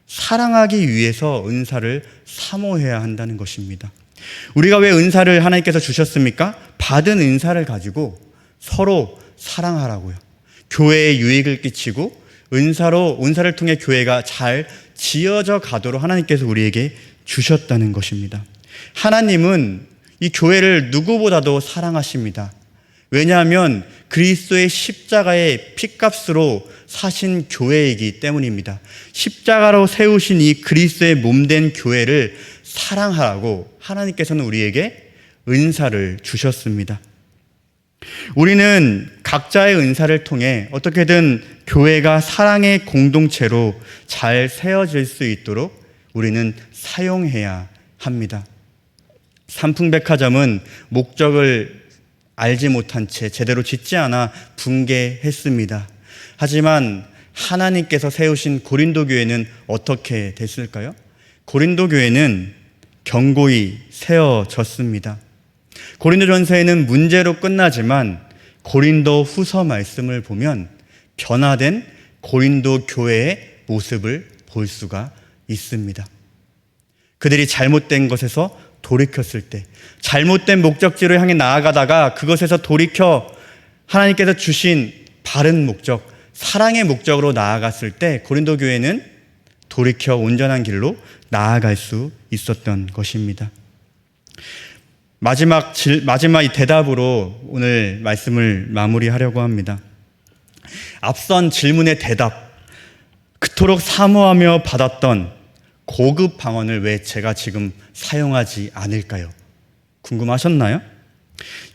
사랑하기 위해서 은사를 사모해야 한다는 것입니다. 우리가 왜 은사를 하나님께서 주셨습니까? 받은 은사를 가지고 서로 사랑하라고요. 교회에 유익을 끼치고 은사를 통해 교회가 잘 지어져 가도록 하나님께서 우리에게 주셨다는 것입니다. 하나님은 이 교회를 누구보다도 사랑하십니다. 왜냐하면 그리스도의 십자가의 핏값으로 사신 교회이기 때문입니다. 십자가로 세우신 이 그리스도의 몸된 교회를 사랑하라고 하나님께서는 우리에게 은사를 주셨습니다. 우리는 각자의 은사를 통해 어떻게든 교회가 사랑의 공동체로 잘 세워질 수 있도록 우리는 사용해야 합니다. 삼풍백화점은 목적을 알지 못한 채 제대로 짓지 않아 붕괴했습니다. 하지만 하나님께서 세우신 고린도 교회는 어떻게 됐을까요? 고린도 교회는 견고히 세워졌습니다. 고린도전서에는 문제로 끝나지만 고린도 후서 말씀을 보면 변화된 고린도 교회의 모습을 볼 수가 있습니다. 그들이 잘못된 것에서 돌이켰을 때, 잘못된 목적지로 향해 나아가다가 그것에서 돌이켜 하나님께서 주신 바른 목적, 사랑의 목적으로 나아갔을 때 고린도 교회는 돌이켜 온전한 길로 나아갈 수 있었던 것입니다. 마지막 이 대답으로 오늘 말씀을 마무리하려고 합니다. 앞선 질문의 대답, 그토록 사모하며 받았던 고급 방언을 왜 제가 지금 사용하지 않을까요? 궁금하셨나요?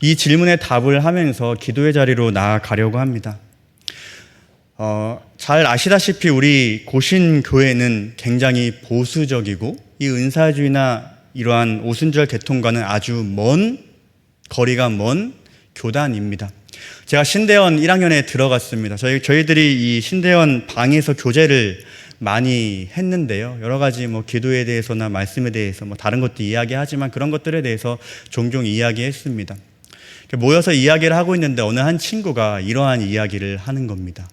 이 질문에 답을 하면서 기도의 자리로 나아가려고 합니다. 잘 아시다시피 우리 고신교회는 굉장히 보수적이고 이 은사주의나 이러한 오순절 계통과는 아주 거리가 먼 교단입니다. 제가 신대원 1학년에 들어갔습니다. 저희들이 이 신대원 방에서 교제를 많이 했는데요. 여러 가지 기도에 대해서나 말씀에 대해서 다른 것도 이야기하지만 그런 것들에 대해서 종종 이야기했습니다. 모여서 이야기를 하고 있는데 어느 한 친구가 이러한 이야기를 하는 겁니다.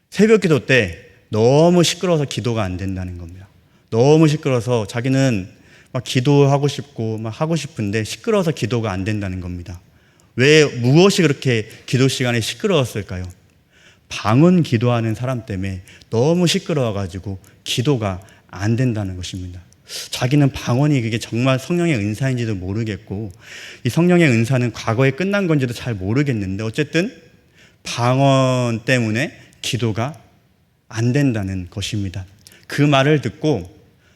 새벽 기도 때 너무 시끄러워서 기도가 안 된다는 겁니다. 너무 시끄러워서 자기는 막 기도하고 싶고 막 하고 싶은데 시끄러워서 기도가 안 된다는 겁니다. 무엇이 그렇게 기도 시간에 시끄러웠을까요? 방언 기도하는 사람 때문에 너무 시끄러워가지고 기도가 안 된다는 것입니다. 자기는 방언이 그게 정말 성령의 은사인지도 모르겠고 이 성령의 은사는 과거에 끝난 건지도 잘 모르겠는데 어쨌든 방언 때문에 기도가 안 된다는 것입니다. 그 말을 듣고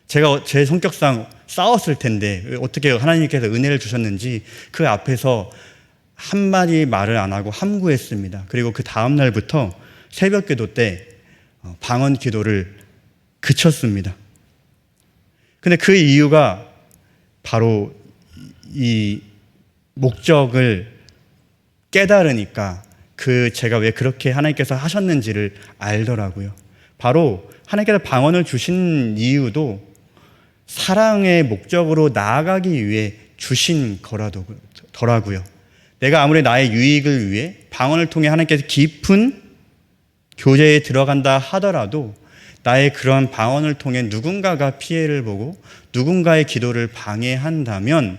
제가 제 성격상 싸웠을 텐데 어떻게 하나님께서 은혜를 주셨는지 그 앞에서 한마디 말을 안 하고 함구했습니다. 그리고 그 다음 날부터 새벽 기도 때 방언 기도를 그쳤습니다. 근데 그 이유가 바로 이 목적을 깨달으니까 제가 왜 그렇게 하나님께서 하셨는지를 알더라고요. 바로 하나님께서 방언을 주신 이유도 사랑의 목적으로 나아가기 위해 주신 거라더라고요. 내가 아무리 나의 유익을 위해 방언을 통해 하나님께서 깊은 교제에 들어간다 하더라도 나의 그러한 방언을 통해 누군가가 피해를 보고 누군가의 기도를 방해한다면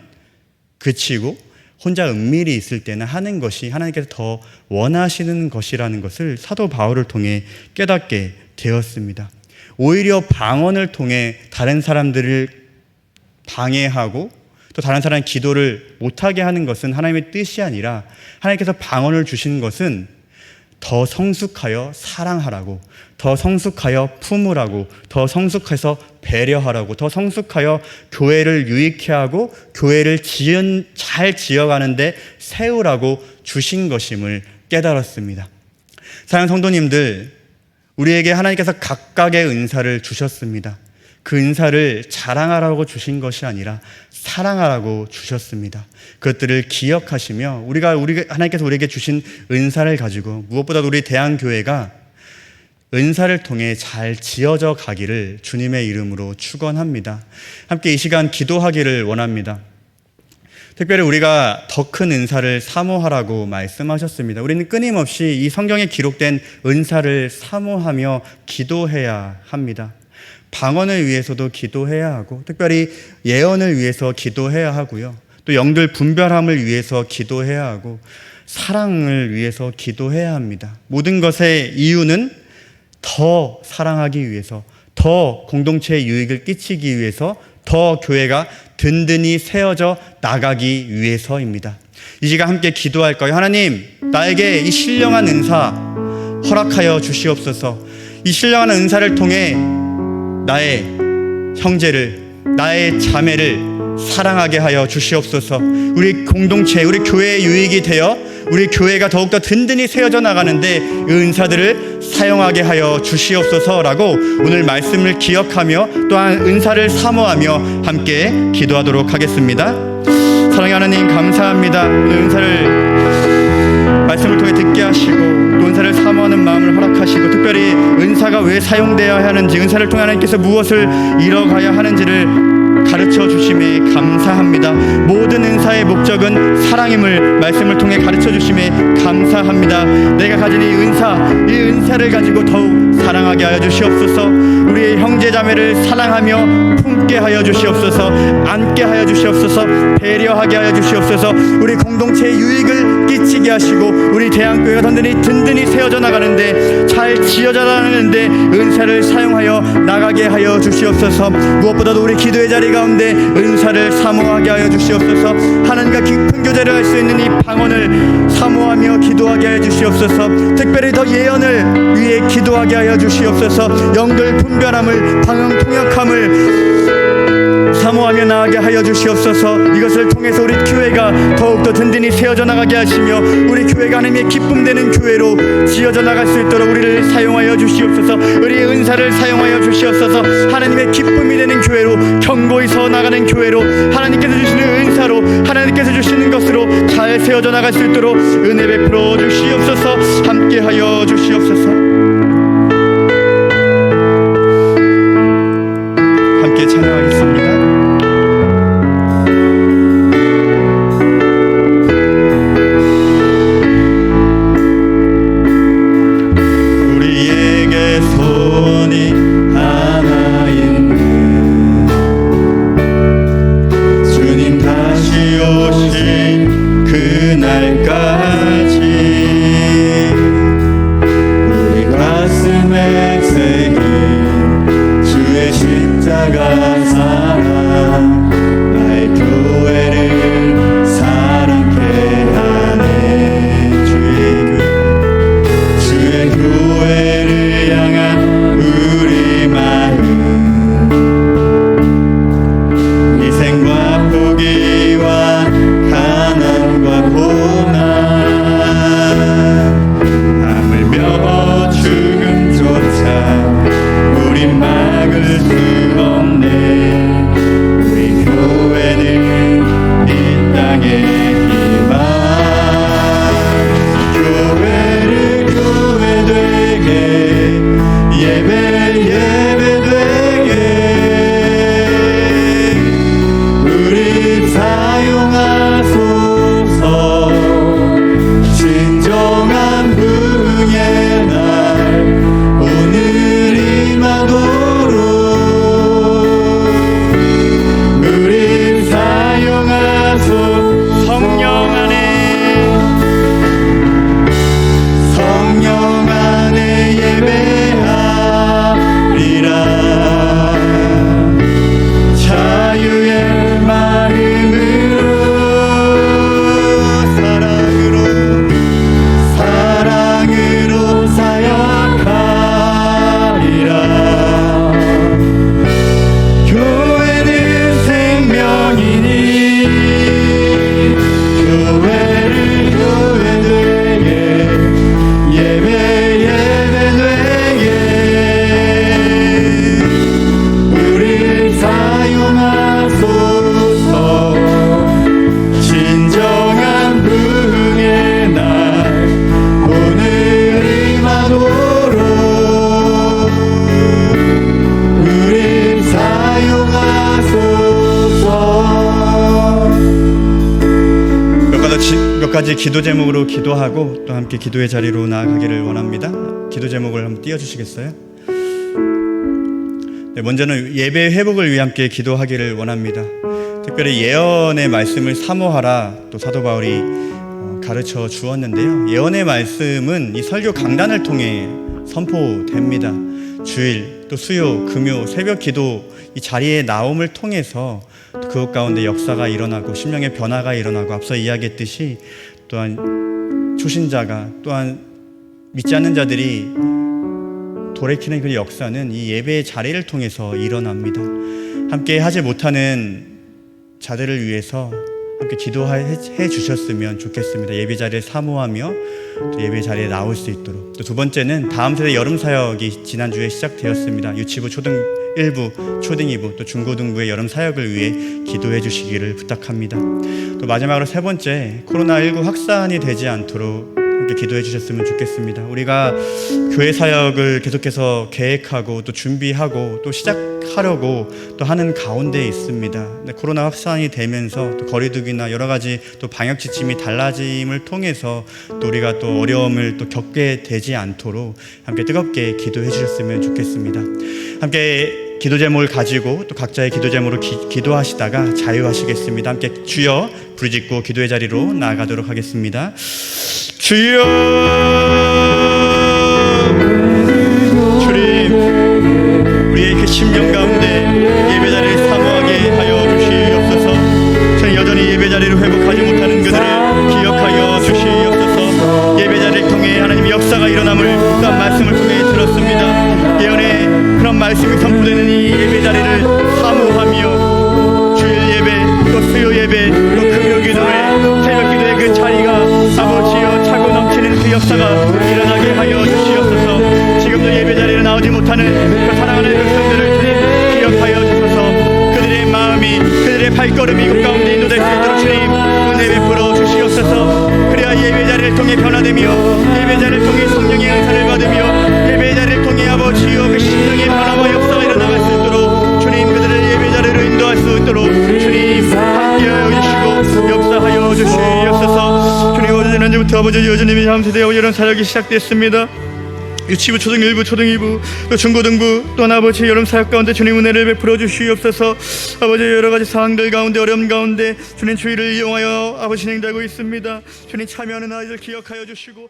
그치고 혼자 은밀히 있을 때는 하는 것이 하나님께서 더 원하시는 것이라는 것을 사도 바울을 통해 깨닫게 되었습니다. 오히려 방언을 통해 다른 사람들을 방해하고 또 다른 사람의 기도를 못하게 하는 것은 하나님의 뜻이 아니라 하나님께서 방언을 주신 것은 더 성숙하여 사랑하라고, 더 성숙하여 품으라고, 더 성숙해서 배려하라고, 더 성숙하여 교회를 유익케 하고 교회를 잘 지어가는데 세우라고 주신 것임을 깨달았습니다. 사랑하는 성도님들, 우리에게 하나님께서 각각의 은사를 주셨습니다. 그 은사를 자랑하라고 주신 것이 아니라 사랑하라고 주셨습니다. 그것들을 기억하시며 하나님께서 우리에게 주신 은사를 가지고 무엇보다도 우리 대한교회가 은사를 통해 잘 지어져 가기를 주님의 이름으로 축원합니다. 함께 이 시간 기도하기를 원합니다. 특별히 우리가 더 큰 은사를 사모하라고 말씀하셨습니다. 우리는 끊임없이 이 성경에 기록된 은사를 사모하며 기도해야 합니다. 방언을 위해서도 기도해야 하고 특별히 예언을 위해서 기도해야 하고요. 또 영들 분별함을 위해서 기도해야 하고 사랑을 위해서 기도해야 합니다. 모든 것의 이유는 더 사랑하기 위해서, 더 공동체의 유익을 끼치기 위해서, 더 교회가 든든히 세워져 나가기 위해서입니다. 이 시간 함께 기도할까요? 하나님, 나에게 이 신령한 은사 허락하여 주시옵소서. 이 신령한 은사를 통해 나의 형제를, 나의 자매를 사랑하게 하여 주시옵소서. 우리 공동체, 우리 교회의 유익이 되어 우리 교회가 더욱더 든든히 세워져 나가는데 이 은사들을 사용하게 하여 주시옵소서라고 오늘 말씀을 기억하며 또한 은사를 사모하며 함께 기도하도록 하겠습니다. 사랑의 하나님, 감사합니다. 오늘 은사를 말씀을 통해 듣게 하시고 또 은사를 사모하는 마음을 허락하시고 특별히 은사가 왜 사용되어야 하는지, 은사를 통해 하나님께서 무엇을 이뤄가야 하는지를 가르쳐 주심에 감사합니다. 모든 은사의 목적은 사랑임을 말씀을 통해 가르쳐 주심에 감사합니다. 내가 가진 이 은사를 가지고 더욱 사랑하게 하여 주시옵소서. 우리의 형제자매를 사랑하며 품게 하여 주시옵소서. 안게 하여 주시옵소서. 배려하게 하여 주시옵소서. 우리 공동체의 유익을 끼치게 하시고 우리 대한교회가 든든히 세워져 나가는데, 잘 지어져 나가는데 은사를 사용하여 나가게 하여 주시옵소서. 무엇보다도 우리 기도의 자리 가운데 은사를 사모하게 하여 주시옵소서. 하나님과 깊은 교제를 할 수 있는 이 방언을 사모하며 기도하게 하여 주시옵소서. 특별히 더 예언을 위해 기도하게 하여 주시옵소서. 영들 분별함을, 방언 통역함을 사모하며 나아가게 하여 주시옵소서. 이것을 통해서 우리 교회가 더욱더 든든히 세워져 나가게 하시며 우리 교회가 하나님의 기쁨 되는 교회로 지어져 나갈 수 있도록 우리를 사용하여 주시옵소서. 우리의 은사를 사용하여 주시옵소서. 하나님의 기쁨이 되는 교회로, 견고히 서 나가는 교회로, 하나님께서 주시는 은사로, 하나님께서 주시는 것으로 잘 세워져 나갈 수 있도록 은혜 베풀어 주시옵소서. 함께 하여 주시옵소서. 함께 찬양하겠습니다. 우리에게 소원이 하나 있는 주님 다시 오신 그날까지 우리 몇 가지 기도 제목으로 기도하고 또 함께 기도의 자리로 나아가기를 원합니다. 기도 제목을 한번 띄워주시겠어요? 네, 먼저는 예배 회복을 위해 함께 기도하기를 원합니다. 특별히 예언의 말씀을 사모하라 또 사도 바울이 가르쳐 주었는데요. 예언의 말씀은 이 설교 강단을 통해 선포됩니다. 주일 또 수요, 금요, 새벽 기도 이 자리에 나옴을 통해서 그것 가운데 역사가 일어나고 심령의 변화가 일어나고 앞서 이야기했듯이 또한 초신자가 또한 믿지 않는 자들이 돌이키는 그 역사는 이 예배의 자리를 통해서 일어납니다. 함께 하지 못하는 자들을 위해서 함께 기도해 주셨으면 좋겠습니다. 예배 자리를 사모하며 또 예배 자리에 나올 수 있도록. 또 두 번째는 다음 세대 여름 사역이 지난주에 시작되었습니다. 유치부, 초등 1부, 초등 2부, 또 중고등부의 여름 사역을 위해 기도해 주시기를 부탁합니다. 또 마지막으로 세 번째, 코로나19 확산이 되지 않도록 함께 기도해 주셨으면 좋겠습니다. 우리가 교회 사역을 계속해서 계획하고 또 준비하고 또 시작하려고 또 하는 가운데 있습니다. 코로나 확산이 되면서 또 거리두기나 여러 가지 또 방역 지침이 달라짐을 통해서 또 우리가 또 어려움을 또 겪게 되지 않도록 함께 뜨겁게 기도해 주셨으면 좋겠습니다. 함께 기도 제목을 가지고 또 각자의 기도 제목으로 기도하시다가 자유하시겠습니다. 함께 주여 부르짖고 기도의 자리로 나아가도록 하겠습니다. 주여, 주님, 우리의 그 심령 가운데 예배 자리를 사모하게 하여 주시옵소서. 저는 여전히 예배 자리를 회복하지 못하는 그들을 기억하여 주시옵소서. 예배 자리를 통해 하나님의 역사가 일어남을 또한 말씀을 통해 들었습니다. 예언의 그런 말씀이 선포되는 이 예배 자리를 사모하며 주일 예배 또 수요 예배 또 금요 기도회 새벽 기도의 그 자리가 아버지여 차고 넘치는 그 역사가 일어나게 하여 주시옵소서. 지금도 예배 자리에 나오지 못하는 그 사랑하는 백성들을 주님 기억하여 주소서. 그들의 마음이 그들의 발걸음이 이곳 가운데 인도될 수 있도록 주님 은혜 베풀어 주시옵소서. 그래야 예배 자리를 통해 변화되며 예배 자리를 통해 성령의 은사를 받으며 예배 자리를 통해 아버지여 그 심령의 변화와 역사가 일어나갈 수 있도록 주님 그들을 예배 자리로 인도할 수 있도록 주님 함께하여 주시고 역사하여 주시옵소서. 주님 어제 지난주부터 아버지 여전히 다음 세대와 이런 사역이 시작됐습니다. 유치부, 초등 1부, 초등 2부, 또 중고등부, 또 아버지 여름 사역 가운데 주님 은혜를 베풀어 주시옵소서. 아버지 여러 가지 상황들 가운데 어려움 가운데 주님 주의를 이용하여 아버지 진행되고 있습니다. 주님 참여하는 아이들 기억하여 주시고